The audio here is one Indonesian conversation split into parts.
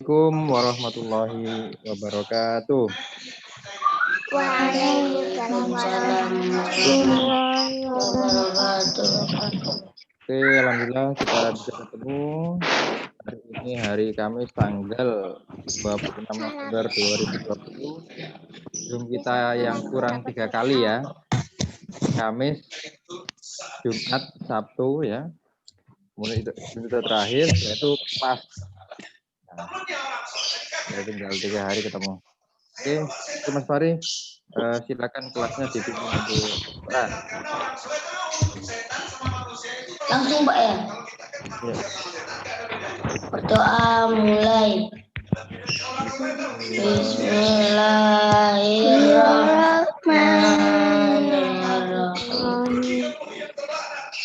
Assalamualaikum warahmatullahi wabarakatuh. Waalaikumsalam warahmatullahi wabarakatuh. Oke, alhamdulillah kita bisa ketemu hari ini hari Kamis tanggal 26 November 2020. Zoom kita yang kurang 3 kali ya. Kamis, Jumat, Sabtu ya. Kemudian itu terakhir yaitu pas. Nah, ya tinggal 3 hari ketemu. Oke, Mas Fari, silakan kelasnya dipimpin untuk Langsung Pak ya. Ya. Berdoa mulai. Bismillahirrahmanirrahim.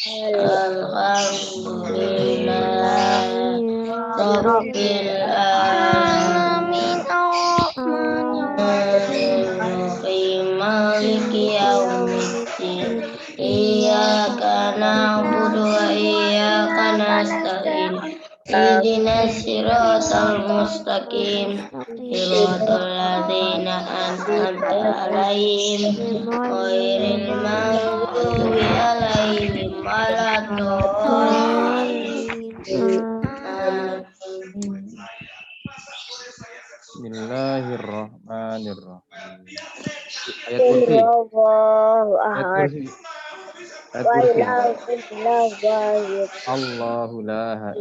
Alhamdulillahirabbil alamin. Maliki yaumiddin. Iyyaka na'budu wa iyyaka nasta'in. Ihdinas siratal mustaqim. Siratal ladzina an'amta 'alaihim ghairil maghdubi 'alaihim waladdallin. Bismillahirrahmanirrahim. Ayat kursi. Ayat kursi. Allahu la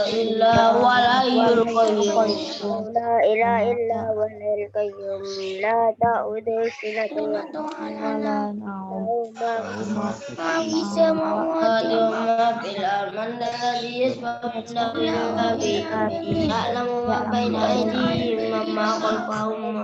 ilaha walayyul qayyum. La ilaha illa huwal qayyum la ta'udhu sinatun wa la nawm Ma fi samawati wa ma fil ardi man alladhi yashfa'u indahu illa bi'idznihi ya'lamu ma baina aydihim wa ma khalfahum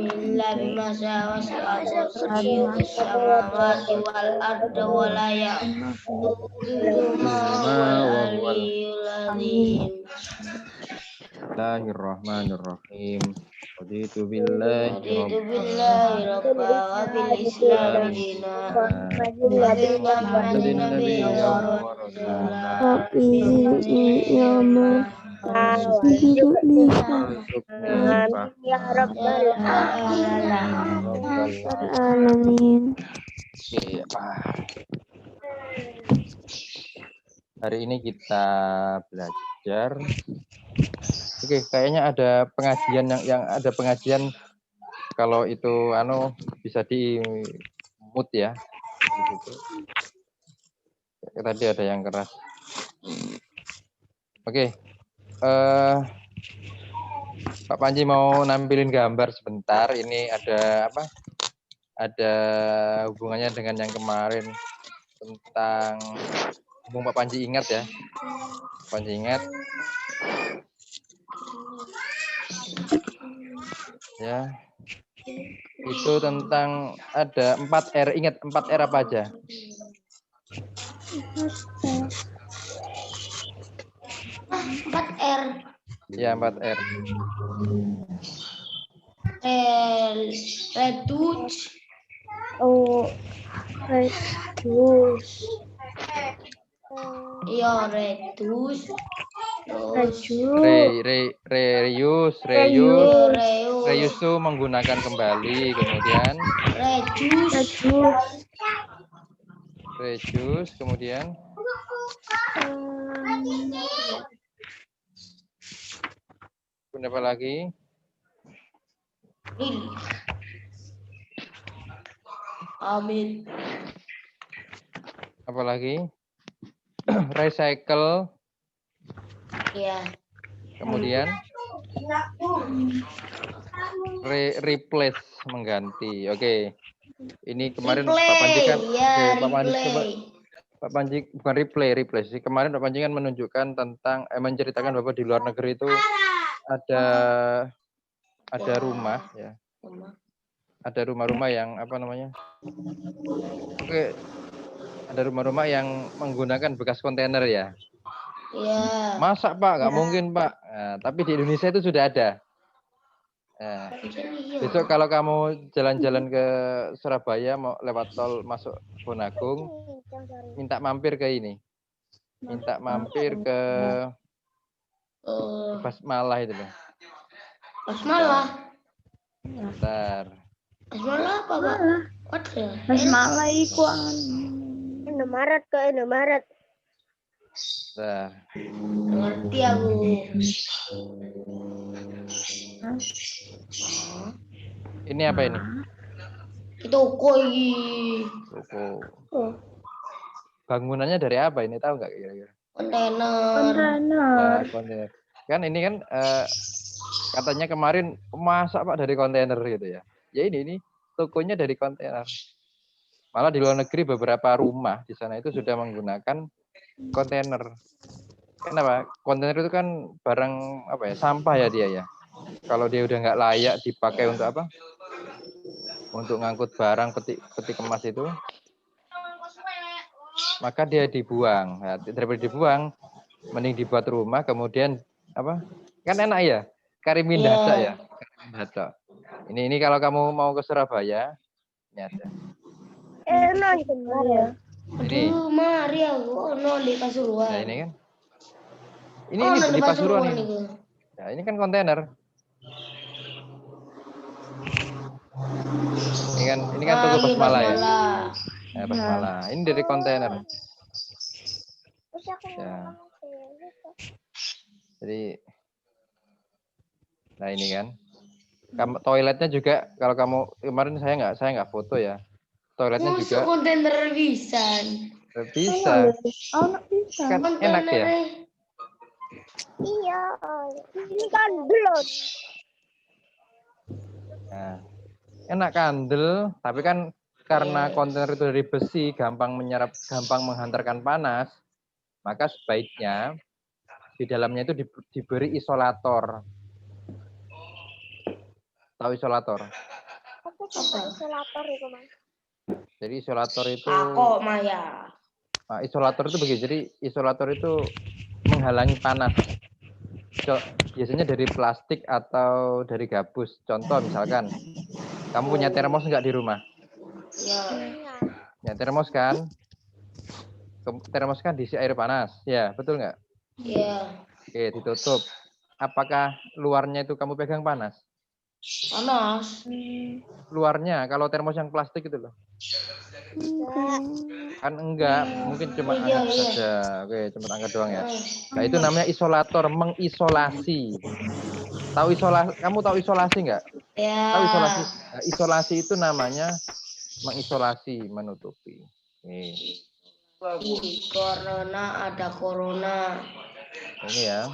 illa bima syaa wasi'a kursiyuhu as-samawati wal arda wa la ya'uduhu ma huwal aliyyul azim. Bismillahirrahmanirrahim. Raditu billahi rabba wa bil islam dina wa bil muhammadin nabiyyan wa rasulah ya rabbal alamin. Hari ini kita belajar. Oke, kayaknya ada pengajian yang ada pengajian kalau itu bisa di mute ya. Tadi ada yang keras. Oke. Pak Panji mau nampilin gambar sebentar. Ini ada apa? Ada hubungannya dengan yang kemarin tentang Pak Panji ingat ya. Pak Panji ingat. Ya. Itu tentang ada 4R. Ingat 4R apa aja? 4R. Ya, 4R. Reduce. Reduce. Iya, reduce. Reuse itu menggunakan kembali, kemudian reduce kemudian apa lagi? Amin. Apa lagi? Recycle. Iya. Kemudian replace, mengganti. Oke. Ini kemarin replay. Pak Panji kan Ya, Pak Panji bukan replace sih. Kemarin Pak Panji kan menunjukkan tentang menceritakan bahwa di luar negeri itu ada rumah ya. Ada rumah-rumah yang apa namanya? Oke. Ada rumah-rumah yang menggunakan bekas kontainer ya. Iya. Masa Pak? Nggak mungkin Pak. Nah, tapi di Indonesia itu sudah ada. Nah, besok kalau kamu jalan-jalan ke Surabaya mau lewat tol masuk Bonagung, minta mampir ke ini. Minta mampir ke Basmalah itu loh. Basmalah. Bentar. Basmalah apa, Pak? Waduh. Basmalah iku Indomaret ke Indomaret. Bentar. Ngerti aku. Ini apa ini? Itu koi. Toko. Oh. Bangunannya dari apa ini? Tahu nggak kira-kira? Kontainer. Ya, kontainer. Kan ini kan katanya kemarin masa Pak dari kontainer gitu ya. Ya ini tokonya dari kontainer. Malah di luar negeri beberapa rumah di sana itu sudah menggunakan kontainer. Kenapa? Kontainer itu kan barang apa ya? Sampah ya dia ya. Kalau dia udah nggak layak dipakai untuk apa? Untuk ngangkut barang peti kemas itu, maka dia dibuang. Nah, daripada dibuang, mending dibuat rumah, kemudian apa? Kan enak ya, Karimin Data ya. Karimin Data. Ini kalau kamu mau ke Surabaya, ini ada. Enak itu ya. Ini. Aduh, mari aku ono di Pasuruan. Nah, ini kan. Ini di Pasuruan ini. Nah, ini kan kontainer. Ini kan toko Basmalah ya. Nah, Basmalah. Ini dari kontainer. Ya. Jadi, nah ini kan. Toiletnya juga kalau kamu kemarin saya nggak foto ya. Toiletnya Masuk juga kontainer bisa. bisa. Bisa. Kan enak ya. Iya. Ini kan belum. Nah, enak kandel, tapi kan karena kontainer itu dari besi, gampang menghantarkan panas, maka sebaiknya di dalamnya itu diberi isolator. Tahu isolator? Aku coba isolator itu, Mas. Jadi isolator itu Aku Maya. Nah, isolator itu begini. Jadi isolator itu menghalangi panas. Biasanya dari plastik atau dari gabus. Contoh misalkan, kamu punya termos nggak di rumah? Ya. Ya termos kan? Termos kan diisi air panas. Ya, betul nggak? Ya. Oke, ditutup. Apakah luarnya itu kamu pegang panas? Panas. Luarnya, kalau termos yang plastik itu loh. Kan enggak, mungkin cuma Iya, angkat iya. saja. Oke, cuma angkat doang ya. Nah, itu namanya isolator, mengisolasi. Kamu tahu isolasi enggak? Ya. Tahu isolasi? Nah, isolasi itu namanya mengisolasi, menutupi. Nih. Di corona ada corona. Ini ya.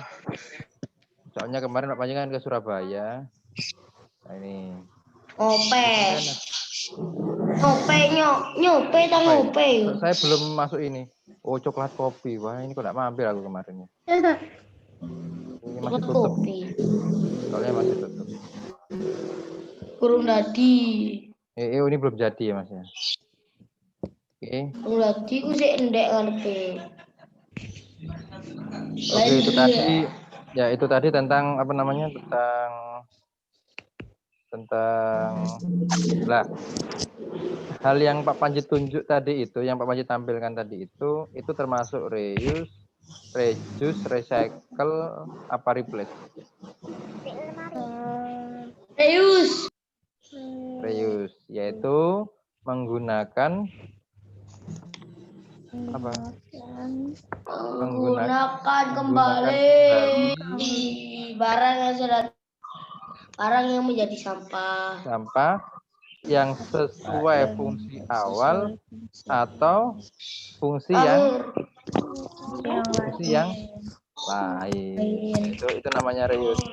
Soalnya kemarin Pak Panji kan ke Surabaya. Nah, ini. Ngope. Nyope tak ngope. Saya belum masuk ini. Oh, coklat kopi. Wah, ini kok enggak mampir aku kemarin ya. Ini masih tutup. Kopi. Soalnya masih tutup. Kurung dadi. Ini belum jadi ya, Mas ya. Oke. Kurung dadi ku sik endek ngarepe. Oke, itu tadi ya itu tadi tentang apa namanya? Tentang lah. Hal yang Pak Panji tunjuk tadi itu, yang Pak Panji tampilkan tadi itu termasuk reuse, recycle, apa replace? Reuse, yaitu menggunakan apa? Menggunakan kembali barang yang menjadi sampah. Sampah yang sesuai fungsi awal atau fungsi yang lain. Itu namanya reuse.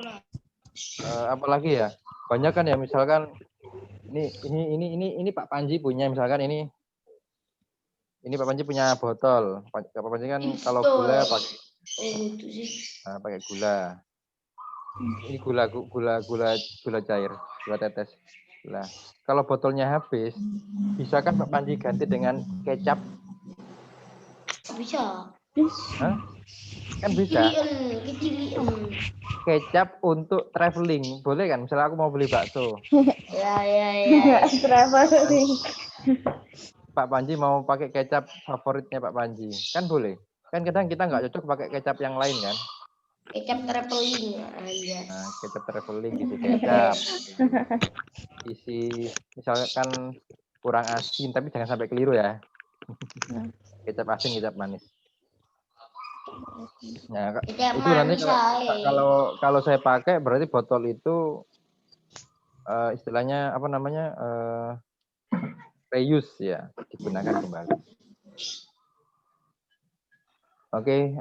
Apalagi ya, banyak kan ya, misalkan ini Pak Panji punya, misalkan ini Pak Panji punya botol. Pak Panji kan kalau gula pakai gula. Ini gula cair, gula tetes. Gula. Kalau botolnya habis, bisa kan Pak Panji ganti dengan kecap? Bisa. Hah? Kan bisa. Kecap untuk traveling, boleh kan? Misalnya aku mau beli bakso. Ya. Traveling. Pak Panji mau pakai kecap favoritnya Pak Panji, kan boleh. Kan kadang kita nggak cocok pakai kecap yang lain kan? Kecap traveling aja. Nah, kecap traveling isi kecap. Isi misalkan kurang asin tapi jangan sampai keliru ya. Kecap asin, kecap manis. Nah, Kecap itu nanti manis aja. kalau saya pakai berarti botol itu istilahnya apa namanya? Reuse ya, digunakan kembali. Oke,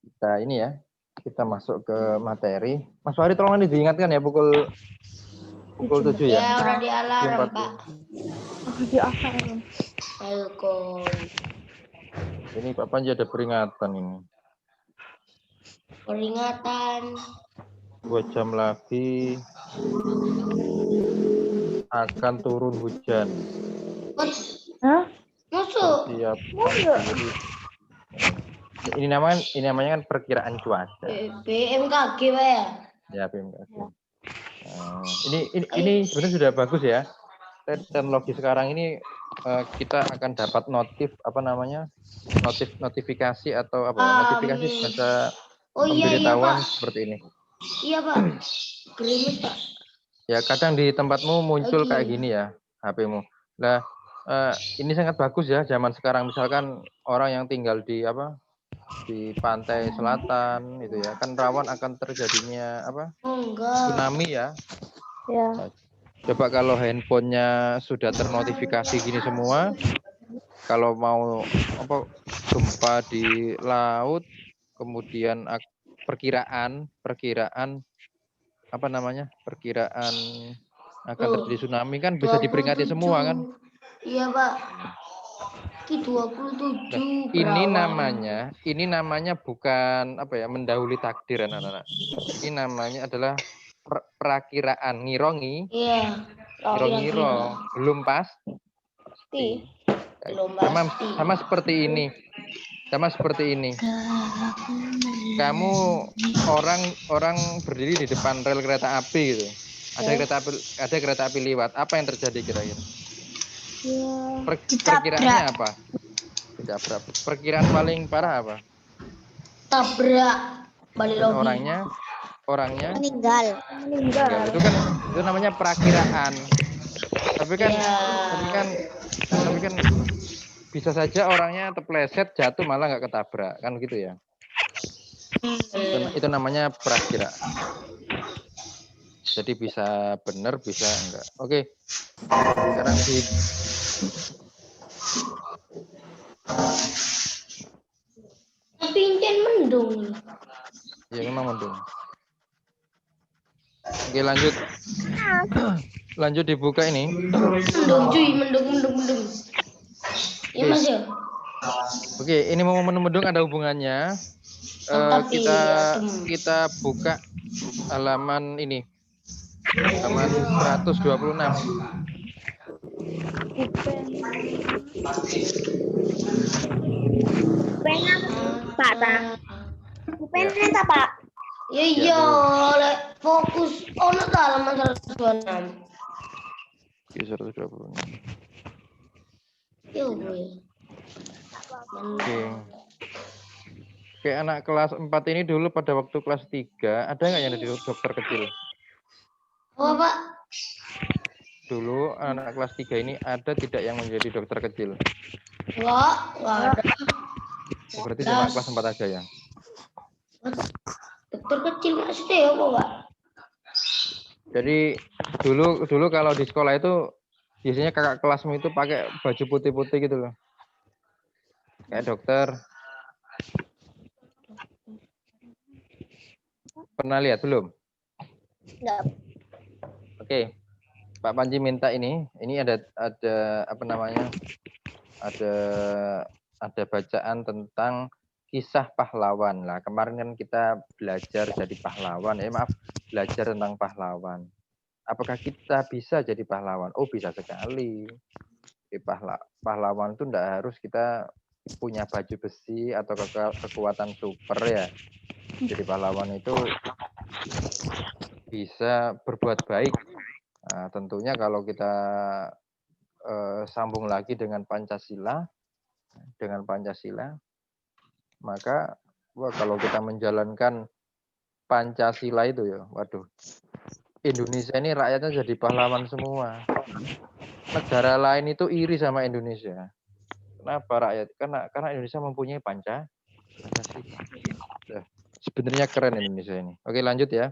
kita ini ya, kita masuk ke materi. Mas Fahri tolong ini diingatkan ya pukul 7 ya. Ya udah di alarm 7.40. Pak. Di alarm. Ayo kon. Ini Pak Panji ada peringatan ini. Peringatan. 2 jam lagi akan turun hujan. Hah? Masuk. Bersiap diri. Ini namanya kan perkiraan cuaca. BMKG Pak ya. Ya, BMKG. Ini sebenarnya sudah bagus ya. Teknologi sekarang ini kita akan dapat notifikasi atau apa ya? Notifikasi bahasa pemberitahuan seperti ini. Iya Pak. Gerimis Pak. Ya, kadang di tempatmu muncul kayak gini ya, HP-mu. Nah, ini sangat bagus ya zaman sekarang. Misalkan orang yang tinggal di pantai selatan itu ya, kan rawan akan terjadinya tsunami ya. Ya. Coba kalau handphonenya sudah ternotifikasi gini semua, kalau mau gempa di laut, kemudian perkiraan perkiraan akan terjadi tsunami kan bisa diperingati semua kan? Iya Pak. 27 Nah, ini namanya bukan mendahului takdir anak-anak. Ini namanya adalah perakiraan, ngirongi. Iya. Ngiro belum pasti. Sama seperti ini. Kamu orang berdiri di depan rel kereta api gitu. Ada kereta api lewat. Apa yang terjadi kira-kira? Perkiraannya apa? Ditabrak. Perkiraan paling parah apa? Tabrak. Balik Dan lagi. orangnya Meninggal. Itu namanya perakiraan. Tapi kan bisa saja orangnya terpleset, jatuh malah nggak ketabrak, kan gitu ya. Itu namanya perakiraan. Jadi bisa benar, bisa enggak. Oke. Sekarang Tapi incen mendung. Ya memang mendung. Oke, lanjut. Lanjut dibuka ini. Mendung cuy, mendung. Ya Mas ya. Oke, ini mau mendung ada hubungannya. Kita buka halaman ini. Halaman 126. Pengen Pak? Iya, fokus ono ta halaman 126. Oke, 126. Yo gue. Oke, anak kelas 4 ini dulu pada waktu kelas 3, ada nggak yang jadi dokter kecil? Oh, Pak. Dulu anak kelas 3 ini ada tidak yang menjadi dokter kecil? Enggak ada. Berarti cuma kelas 4 aja ya? Dokter kecil maksudnya ya, Pak? Jadi dulu kalau di sekolah itu biasanya kakak kelasmu itu pakai baju putih-putih gitu loh. Kayak dokter. Pernah lihat belum? Enggak. Oke. Pak Panji minta ini ada apa namanya? Ada bacaan tentang kisah pahlawan. Lah, kemarin kan kita belajar jadi pahlawan. Belajar tentang pahlawan. Apakah kita bisa jadi pahlawan? Oh, bisa sekali. Pahlawan itu enggak harus kita punya baju besi atau kekuatan super ya. Jadi pahlawan itu bisa berbuat baik. Nah, tentunya kalau kita sambung lagi dengan Pancasila, maka Wah, kalau kita menjalankan Pancasila itu ya, waduh. Indonesia ini rakyatnya jadi pahlawan semua. Negara lain itu iri sama Indonesia. Kenapa rakyat? Karena Indonesia mempunyai Pancasila. Sebenarnya keren Indonesia ini. Oke, lanjut ya.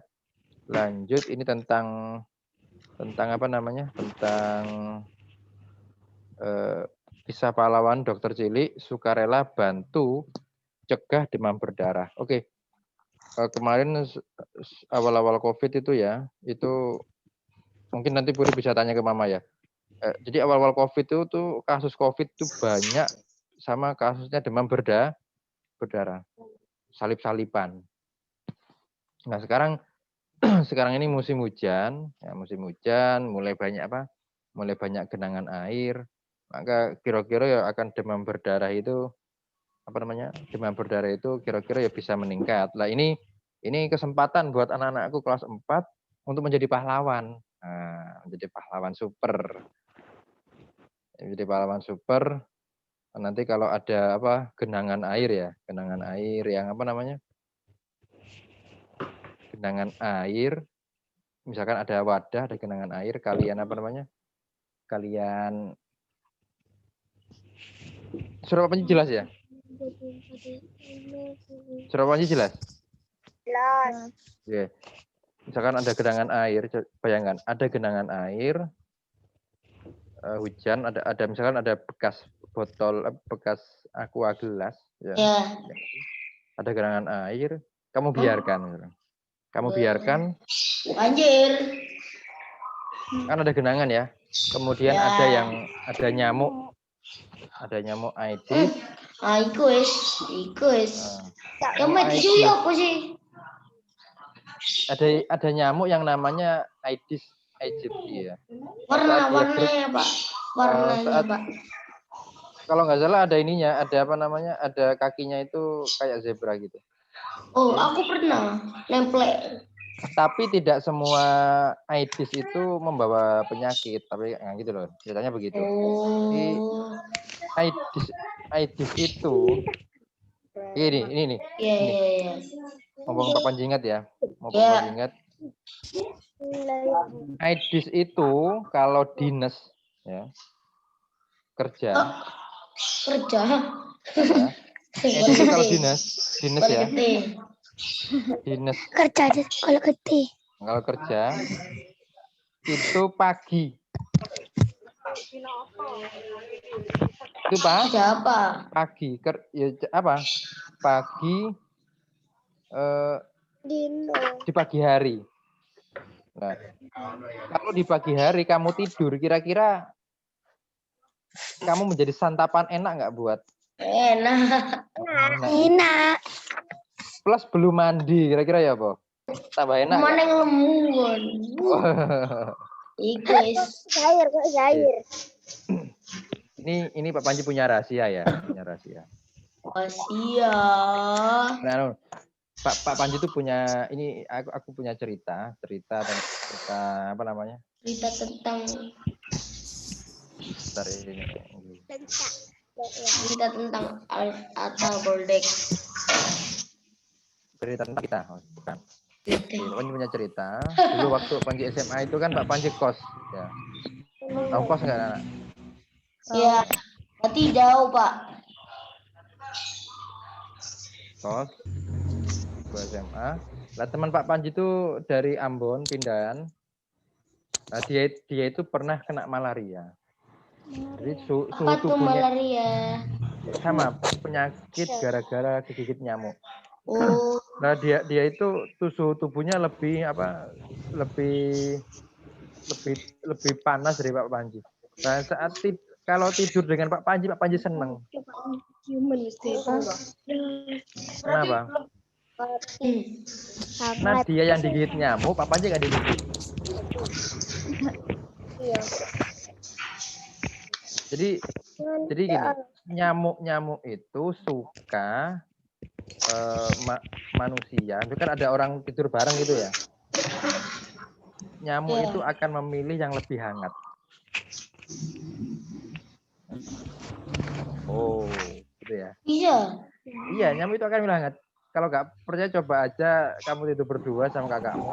Lanjut, ini tentang apa namanya? Tentang kisah pahlawan dokter cilik sukarela bantu cegah demam berdarah. Oke. Kemarin awal-awal COVID itu ya, itu mungkin nanti Puri bisa tanya ke Mama ya. Jadi awal-awal COVID itu tuh kasus COVID itu banyak sama kasusnya demam berdarah, salip-salipan. Nah sekarang sekarang ini musim hujan, ya musim hujan, mulai banyak mulai banyak genangan air, maka kira-kira ya akan demam berdarah itu demam berdarah itu kira-kira ya bisa meningkat. Lah ini kesempatan buat anak-anakku kelas 4 untuk menjadi pahlawan. Nah, menjadi pahlawan super. Menjadi pahlawan super. Nanti kalau ada genangan air yang genangan air, misalkan ada wadah, ada genangan air, kalian kalian surat apa jelas ya? Surat apa jelas? Jelas. Oke. Misalkan ada genangan air, bayangkan ada genangan air, hujan, ada misalkan ada bekas botol, bekas aqua gelas, ya. Ada genangan air, kamu biarkan. Kamu biarkan. Banjir. Kan ada genangan ya. Kemudian ada nyamuk. Ada nyamuk Aedes. Iku wis. Yang mati apa sih? Ada nyamuk yang namanya Aedes aegypti ya. Warnanya, Pak. Warnanya, Pak. Kalau nggak salah ada ininya, ada kakinya itu kayak zebra gitu. Oh, aku pernah nemplek. Tapi tidak semua Aedes itu membawa penyakit, tapi gitu loh, ceritanya begitu. Oh. Aedes itu ini. Iya. Ngomong Pak Panji ingat ya. Panji ingat. Aedes itu kalau dinas ya. Kerja. Aedes itu kalau dinas ya. Dinas. Kerja kalau gede. Kalau kerja itu pagi. Itu apa? Pagi. Pagi di pagi hari. Nah, kalau di pagi hari kamu tidur, kira-kira kamu menjadi santapan enak nggak buat? Enak. Plus belum mandi, kira-kira ya, Bo? Tambah enak. Mana yang lemun? Cair. Ini Pak Panji punya rahasia ya, Rahasia. Nah, Pak Panji itu punya ini, aku punya cerita apa namanya? Cerita tentang cerita tentang Atta Goldek. Cerita tentang kita, bukan. Panji punya cerita. Dulu waktu Panji SMA itu kan Pak Panji kos, ya. Tahu kos nggak, anak? Ya, tapi jauh, Pak. Kos, SMA. Lah teman Pak Panji itu dari Ambon pindahan. Nah, dia itu pernah kena malaria. Jadi suhu tubuhnya malaria? sama penyakit gara-gara digigit nyamuk. Oh. Nah dia itu suhu tubuhnya lebih panas dari Pak Panji. Nah saat kalau tidur dengan Pak Panji seneng. Kenapa? Nah dia yang digigit nyamuk, Pak Panji nggak digigit. Jadi gini, nyamuk itu suka manusia. Itu kan ada orang tidur bareng gitu ya. Nyamuk itu akan memilih yang lebih hangat. Oh, gitu ya. Iya. Iya, nyamuk itu akan memilih hangat. kalau nggak percaya coba aja kamu tidur berdua sama kakakmu.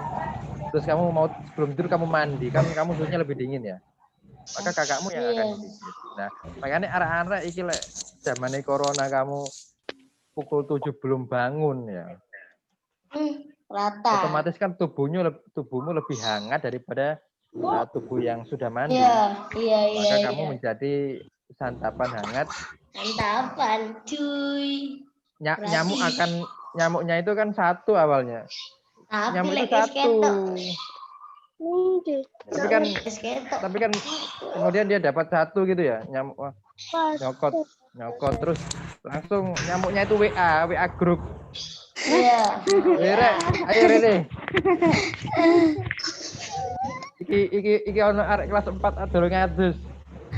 Terus kamu mau sebelum tidur kamu mandi, kan kamu suhunya lebih dingin ya. Maka kakakmu yang akan Iya. gigit. Nah, makanya arek-arek iki lek zamane corona kamu pukul 7 belum bangun ya. Rata. Otomatis kan tubuhmu lebih hangat daripada tubuh yang sudah mandi. Iya. Maka kamu menjadi santapan hangat. Santapan, cuy. Nyamuknya itu kan satu awalnya. Tapi Nyamuk itu lek satu. Tapi kan kemudian dia dapat satu gitu ya, nyamuk nyokot terus langsung nyamuknya itu WA grup. Iya. Rere, ayo Rere. Iki ono arek kelas 4 adol ngadus.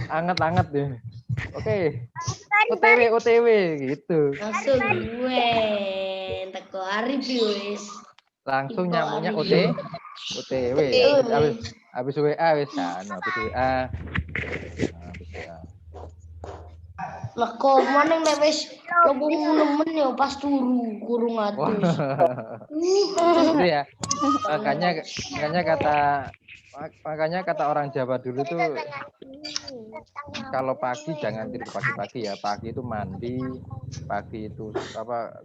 Anget-anget deh. Oke. OTW gitu. Langsung gue teko Arif wis. Langsung Ipo nyamuknya Arif. OTW. Habis WA wis kan, habis WA. Habis WA. Lah kok maneng nek wis lobong nemen ya pas turu kurung atus. Itu ya. Makanya kata orang Jawa dulu tuh kalau pagi jangan tidur pagi-pagi ya. Pagi itu mandi, pagi itu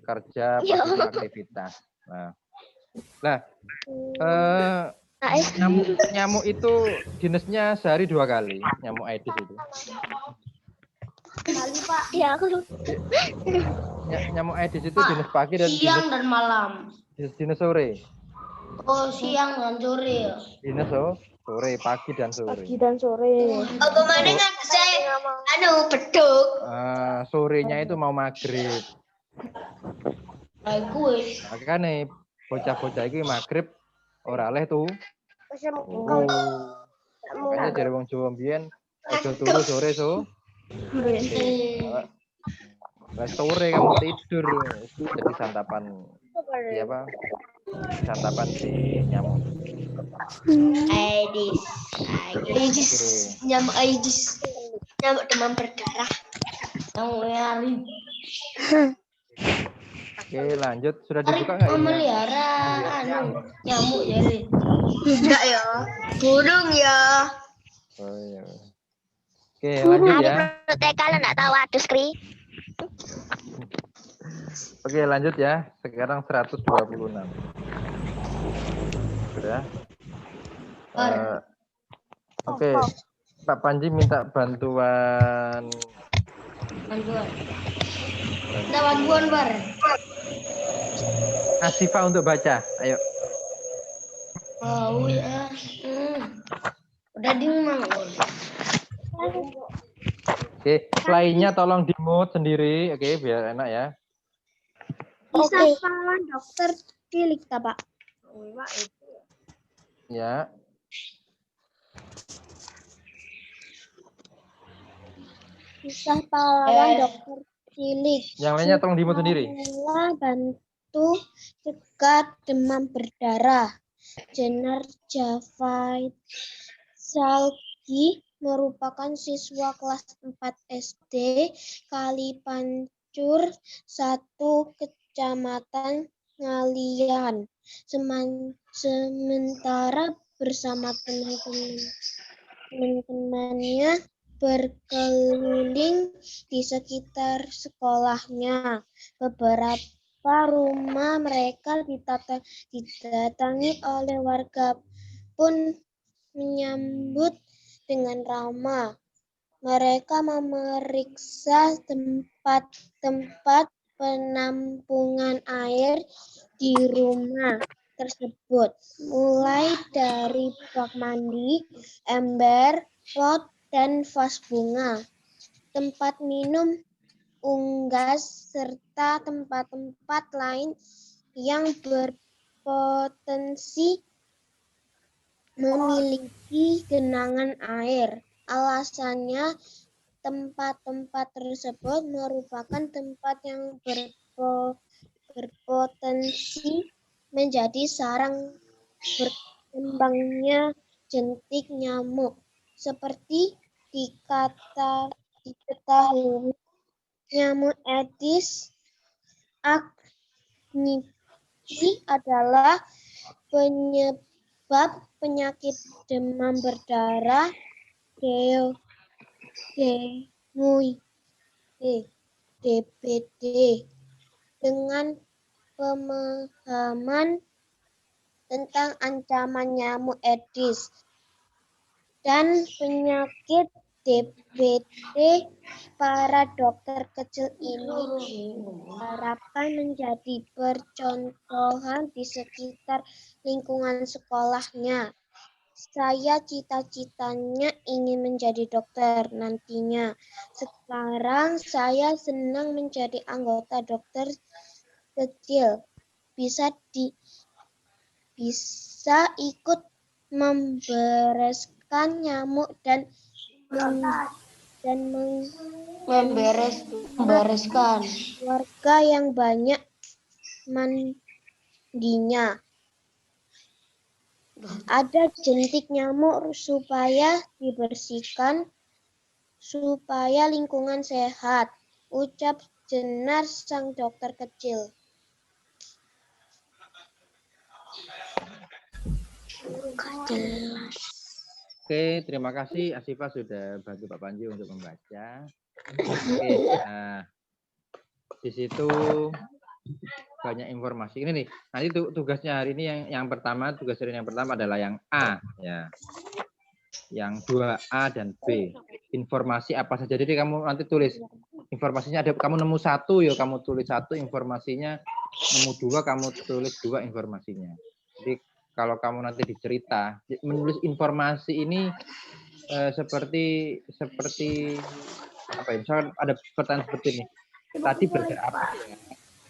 kerja, pagi itu aktivitas. Nah, nyamuk itu jenisnya sehari 2 kali, nyamuk Aedes itu. Kali Pak, ya aku. Nyamuk Aedes itu jenis pagi dan siang dan malam. Jenis sore. Oh, siang dan sore ya. Jenis sore, pagi dan sore. Pagi dan sore. Apa mana kan saya beduk. Sorenya itu mau maghrib. Aku Makanya bocah-bocah iki maghrib ora oleh tuh. Makanya dari wong Jawa mbiyen aja turu sore sore kamu tidur itu jadi santapan siapa? Santapan si nyamuk. Aedes. Nyamuk Aedes. Nyamuk demam berdarah. Nyamuk Oke, lanjut. Sudah dibuka nggak ini? Memelihara nyamuk jadi. Tidak ya. Burung ya. Oh iya. Oke, lanjut ya. Kalian nggak tahu adus kri. Oke, lanjut ya. Sekarang 126. Sudah. Oke. Pak Panji minta bantuan. Minta bantuan, Bar. Asifa untuk baca. Ayo. Oh ya. Udah dimang. Oke, lainnya tolong di-mute sendiri. Oke, biar enak ya. Bisa pahlawan dokter cilik ta, Pak? Ya. Bisa pahlawan dokter cilik. Yang lainnya tolong di-mute sendiri. Bantu cegah demam berdarah. Jenar Javaid Salgi merupakan siswa kelas 4 SD Kalipancur 1 Kecamatan Ngalian. Sementara bersama teman-temannya berkeliling di sekitar sekolahnya. Beberapa rumah mereka didatangi oleh warga pun menyambut dengan ramah. Mereka memeriksa tempat-tempat penampungan air di rumah tersebut, mulai dari bak mandi, ember, pot, dan vas bunga, tempat minum, unggas, serta tempat-tempat lain yang berpotensi memiliki genangan air. Alasannya, tempat-tempat tersebut merupakan tempat yang berpotensi menjadi sarang berkembangnya jentik nyamuk. Seperti diketahui, nyamuk Aedes adalah penyebab penyakit demam berdarah DBD. Dengan pemahaman tentang ancaman nyamuk Aedes dan penyakit DBD, para dokter kecil ini diharapkan menjadi percontohan di sekitar lingkungan sekolahnya. Saya cita-citanya ingin menjadi dokter nantinya. Sekarang saya senang menjadi anggota dokter kecil. Bisa ikut membereskan nyamuk dan membereskan warga yang banyak mandinya. Ada jentik nyamuk supaya dibersihkan, supaya lingkungan sehat, ucap Jenar sang dokter kecil. Oke, terima kasih Asifa sudah bantu Pak Panji untuk membaca. Oke, nah di situ banyak informasi. Ini nih, nanti tugasnya hari ini yang pertama, tugas hari yang pertama adalah yang A, ya. Yang 2A dan B. Informasi apa saja. Jadi kamu nanti tulis informasinya ada. Kamu nemu satu, ya kamu tulis satu informasinya. Nemu dua, kamu tulis dua informasinya. Jadi kalau kamu nanti dicerita, menulis informasi ini seperti apa ya? Misalkan ada pertanyaan seperti ini. Tadi belajar apa ya?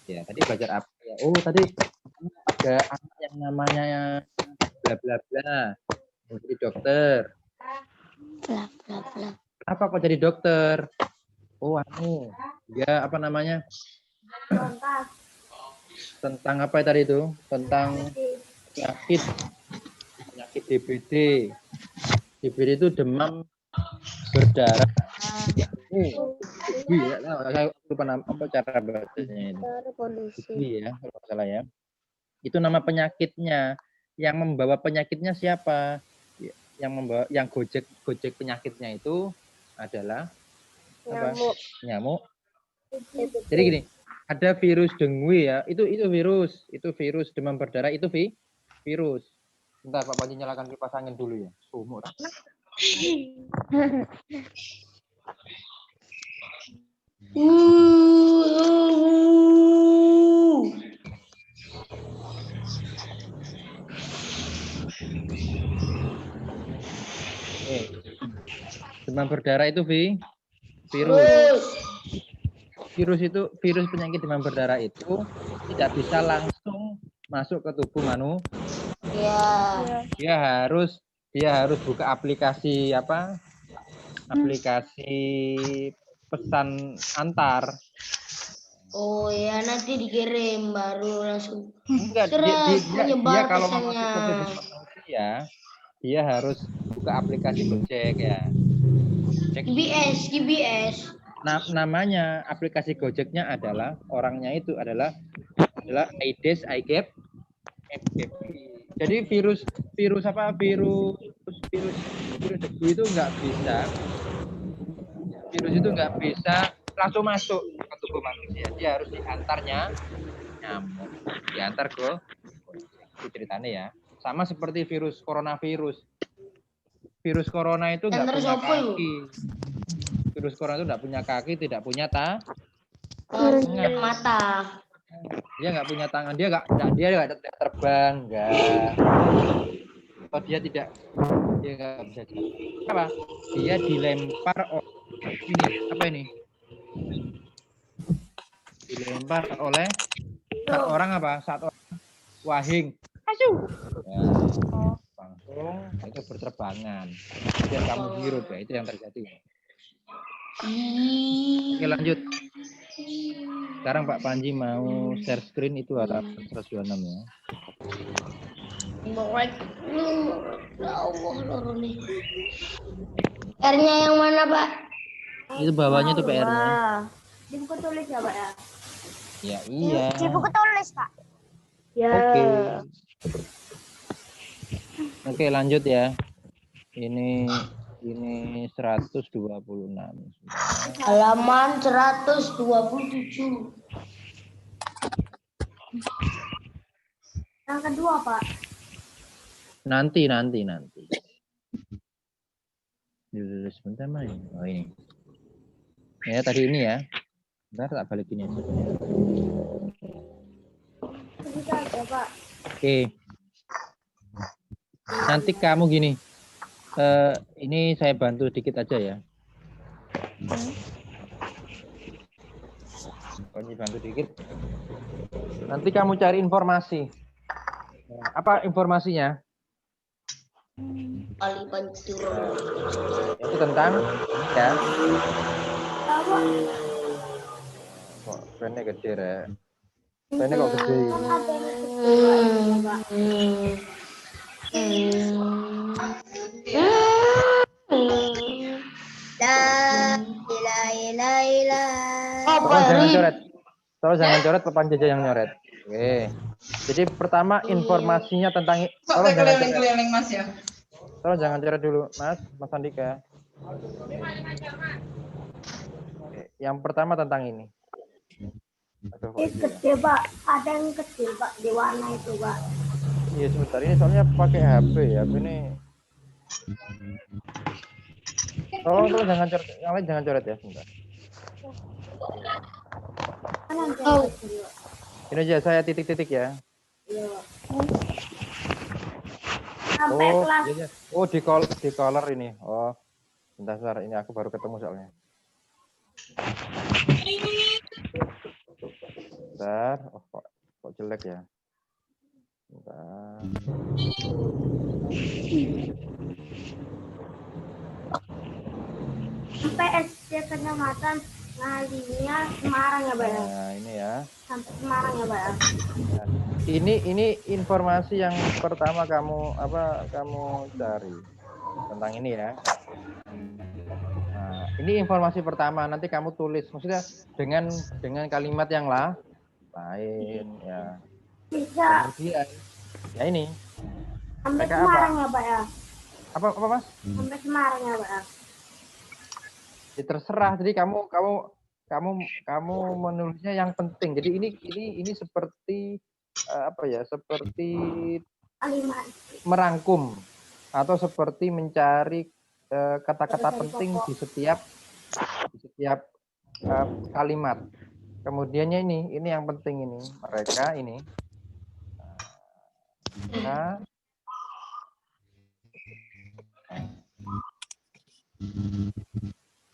Ya, tadi belajar apa ya? Oh, tadi ada anak yang namanya bla bla bla. Jadi dokter. bla bla bla. Kenapa kok jadi dokter? Oh, ya apa namanya? Tentang apa tadi itu? Tentang penyakit DBD. DBD itu demam berdarah. Saya lupa nama apa cara bacanya ini. Ya, kalau salah ya. Itu nama penyakitnya. Yang membawa penyakitnya siapa? Yang membawa, yang gojek penyakitnya itu adalah nyamuk. Jadi gini, ada virus dengue ya. Itu virus demam berdarah itu virus. Bentar Pak Panji nyalakan kipas angin dulu ya. Sumur. Demam berdarah itu virus. Virus penyakit demam berdarah itu tidak bisa langsung masuk ke tubuh manusia. Dia harus buka aplikasi apa? Aplikasi pesan antar. Oh ya, nanti dikirim baru langsung. Enggak, dia kalau mau masuk ke tubuh manusia, dia harus buka aplikasi Gojek ya. GPS. Namanya aplikasi Gojeknya adalah orangnya itu adalah Aedes aegypti. Jadi virus debu itu nggak bisa langsung masuk ke tubuh manusia. Dia harus diantarnya nyamuk, diantar ke ceritanya ya. Sama seperti virus coronavirus. Virus corona itu nggak punya kaki. Virus corona itu nggak punya kaki, tidak punya mata. Dia nggak punya tangan, dia nggak terbang, nggak. Atau dia nggak bisa jalan. Apa? Dia dilempar ini? Dilempar oleh saat orang wahing. Ya, langsung itu berterbangan. Biar kamu hirup ya, itu yang terjadi. Oke, lanjut. Sekarang Pak Panji mau share screen itu halaman 126 ya. R-nya yang mana, Pak? Itu bawahnya itu PR-nya. Dibuka tulis ya, Pak ya? Ya iya. Di buku tulis, Pak. Ya. Oke, lanjut ya. Ini 126. Halaman 127. Yang kedua, Pak. Nanti. Dulu sebentar main. Oh ini. Ya tadi ini ya. Bentar tak balikin aja. Bisa aja, Pak. Oke. Nanti kamu gini. Ini saya bantu dikit aja ya. Ini bantu dikit. Nanti kamu cari informasi. Apa informasinya? Alipantura. Itu tentang ya. Apa? Kok pennya gede ya? Pennya kok gede? Ada yang kecil, Pak. Jangan coret. Tolong jangan coret, Papan Jaja yang nyoret. Oke. Jadi pertama informasinya tentang tolong jangan coret. Mas ya. Tolong jangan coret dulu, Mas Andika. Oke. Yang pertama tentang ini. Aduh, Ini kecil, Pak. Ada yang kecil, Pak, di warna itu, Pak. iya sebentar, ini soalnya pakai HP ya. Ini tolong jangan coret, yang lain jangan coret ya sebentar. Ini aja saya titik-titik ya. Sampai kelas. Iya. Oh di color ini. Oh, sebentar ini aku baru ketemu soalnya. Bentar, oh, kok jelek ya. Bentar. Sampai SD Kecamatan Ngalinya Semarang ya, Pak. Nah, ini ya. Sampai Semarang ya, Pak. Nah, ini informasi yang pertama kamu cari tentang ini ya. Nah, ini informasi pertama, nanti kamu tulis maksudnya dengan kalimat yang lain ya. Bisa. Kemudian ya ini. Sampai Mereka Semarang ya, Pak ya. Apa Mas? Sampai Semarang ya, Pak. Ya, terserah. Jadi kamu menulisnya yang penting. Jadi ini seperti seperti Kalimat. merangkum atau seperti mencari kata-kata penting di setiap kalimat. Kemudiannya ini yang penting ini. Mereka ini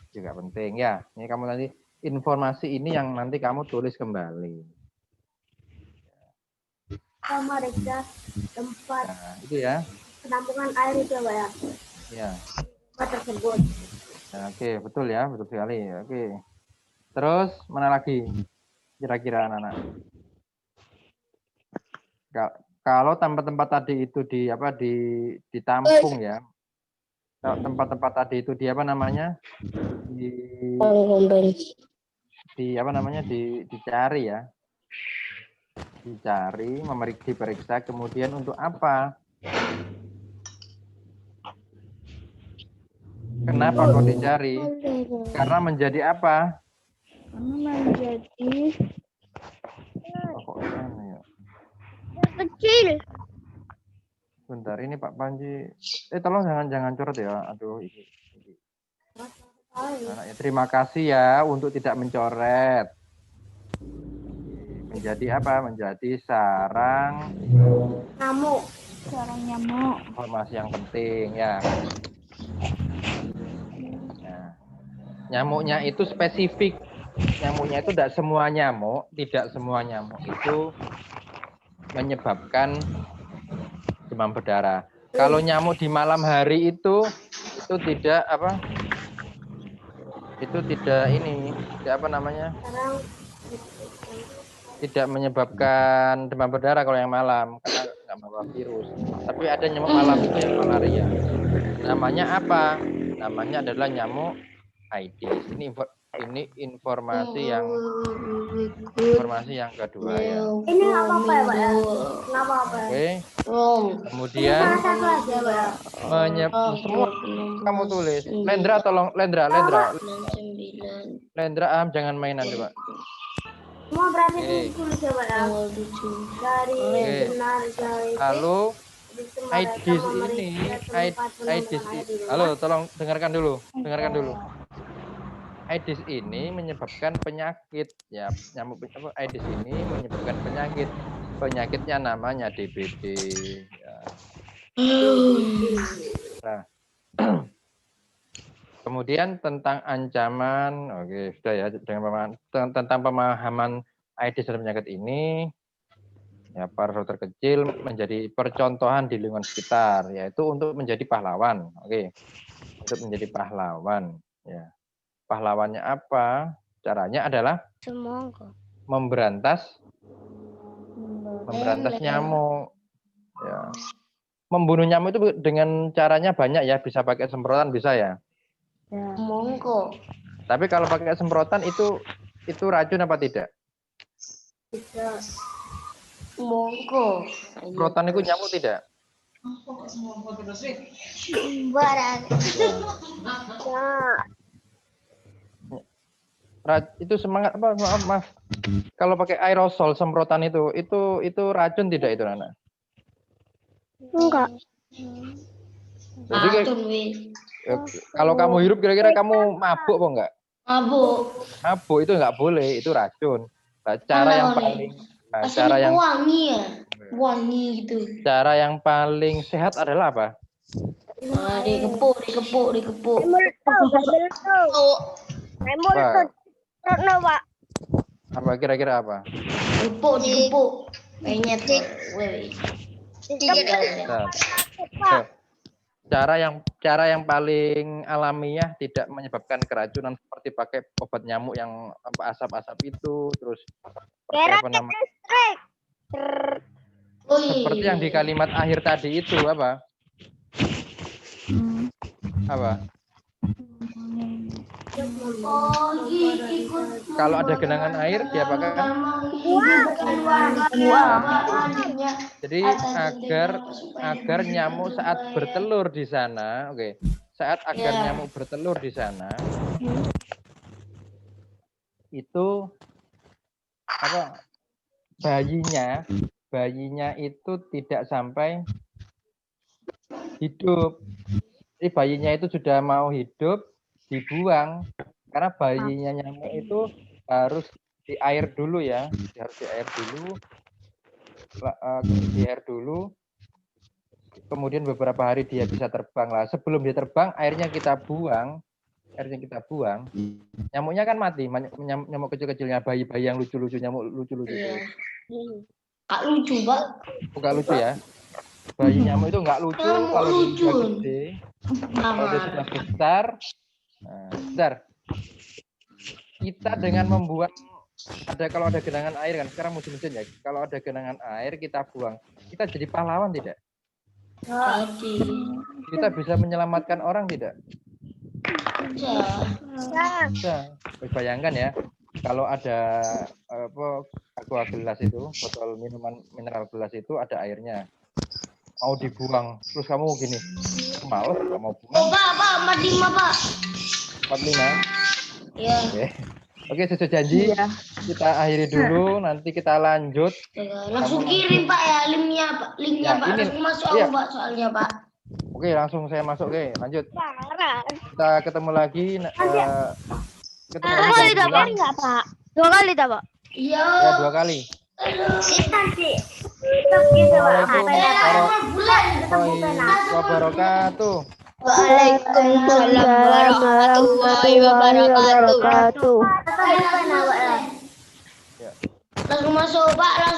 juga penting ya. Ini kamu nanti informasi ini yang nanti kamu tulis kembali. Mereka tempat itu ya. penampungan air itu ya, Pak ya. Ya. Tempat tersebut. Nah, oke, betul ya, betul sekali. Oke. Terus mana lagi? Kira-kira anak-anak. Kalau tempat-tempat tadi itu ditampung ya. Kalau tempat-tempat tadi itu dicari ya. Dicari, diperiksa, kemudian untuk apa? Kenapa kok dicari? Karena menjadi apa? Karena menjadi Kecil. Bentar, ini Pak Panji. Tolong jangan coret ya. Aduh, ini. Nah, ya, terima kasih ya untuk tidak mencoret. Menjadi apa? Menjadi sarang Nyamuk. sarang nyamuk. Informasi yang penting ya. Nah, nyamuknya itu spesifik. Nyamuknya itu tidak semua nyamuk itu menyebabkan demam berdarah. Kalau nyamuk di malam hari itu tidak tidak menyebabkan demam berdarah kalau yang malam karena nggak membawa virus. Tapi ada nyamuk malam itu yang malaria. Namanya apa? Namanya adalah nyamuk Aedes. Ini Ini informasi yang kedua ya. Ini nggak apa-apa ya, Pak ya? Nggak apa-apa. Oke. Kemudian Satu lagi ya, Pak ya? semua kamu tulis. Lendra tolong Lendra jangan mainan coba. Semua berarti Oke. tulis ya, Pak ya? Dari Oke. benar dari Lalu IDs ini, IDs halo, tolong dengarkan dulu. IDs ini menyebabkan penyakit ya, nyamuk IDs ini menyebabkan penyakit. Penyakitnya namanya DBD ya. Nah, kemudian tentang ancaman, oke, sudah ya, tentang pemahaman IDs dan penyakit ini ya, para dokter kecil menjadi percontohan di lingkungan sekitar, yaitu untuk menjadi pahlawan. Oke. Untuk menjadi pahlawan ya. Pahlawannya apa? Caranya adalah memberantas nyamuk ya. Membunuh nyamuk itu dengan caranya banyak ya, bisa pakai semprotan bisa ya. Monggo. Tapi kalau pakai semprotan itu racun apa tidak? Monggo. Semprotan itu nyamuk tidak? Barang. Itu semangat apa? Maaf. Kalau pakai aerosol semprotan itu racun tidak itu, Nana? Enggak. Jadi Racun wis. kalau kamu hirup kira-kira kamu mabuk apa enggak? Mabuk itu enggak boleh, itu racun. Nah, cara yang wangi ya. Wangi gitu. Cara yang paling sehat adalah apa? Dikepuk. Pak. Apa kira-kira apa? Dikepuk. Penyet. Cara yang paling alamiah tidak menyebabkan keracunan seperti pakai obat nyamuk yang asap-asap itu, terus seperti yang di kalimat akhir tadi itu apa? Kalau ada genangan air diapakan? Jadi agar nyamuk saat bertelur di sana, nyamuk bertelur di sana, itu apa? Bayinya itu tidak sampai hidup. Jadi bayinya itu sudah mau hidup, dibuang. Karena bayinya nyamuk itu harus di air dulu ya, di air dulu. Kemudian beberapa hari dia bisa terbang lah. Sebelum dia terbang, airnya kita buang. Nyamuknya kan mati. Nyamuk kecil-kecilnya, bayi-bayi yang lucu-lucu, nyamuk lucu-lucu. Kak lucu, Pak. Bukan lucu ya. Bayi nyamuk itu nggak lucu kalau dia sudah gede. Kalau dia sudah besar. Nah, bentar. Kita dengan membuang kalau ada genangan air kan, sekarang musim-musim ya. Kalau ada genangan air kita buang, kita jadi pahlawan tidak? Jadi. Kita bisa menyelamatkan orang tidak? Bisa. Bayangkan ya, kalau ada aqua gelas itu, botol minuman mineral gelas itu ada airnya, mau dibuang, terus kamu gini, males nggak mau buang. Pak, 45, Pak. 45. Iya. Oke, sesuai janji. Ya. Kita akhiri dulu, nanti kita lanjut. Langsung kirim Pak ya linknya Pak. Pak langsung masuk aku Pak soalnya Pak. Oke, langsung saya masuk. Oke, lanjut. Kita ketemu lagi. Ketemu lagi enggak, Pak? 2 kali tak, Pak? Iya. Ya, 2 kali. Assalamualaikum wabarakatuh. Waalaikumsalam warahmatullahi wabarakatuh. Langsung masuk Pak.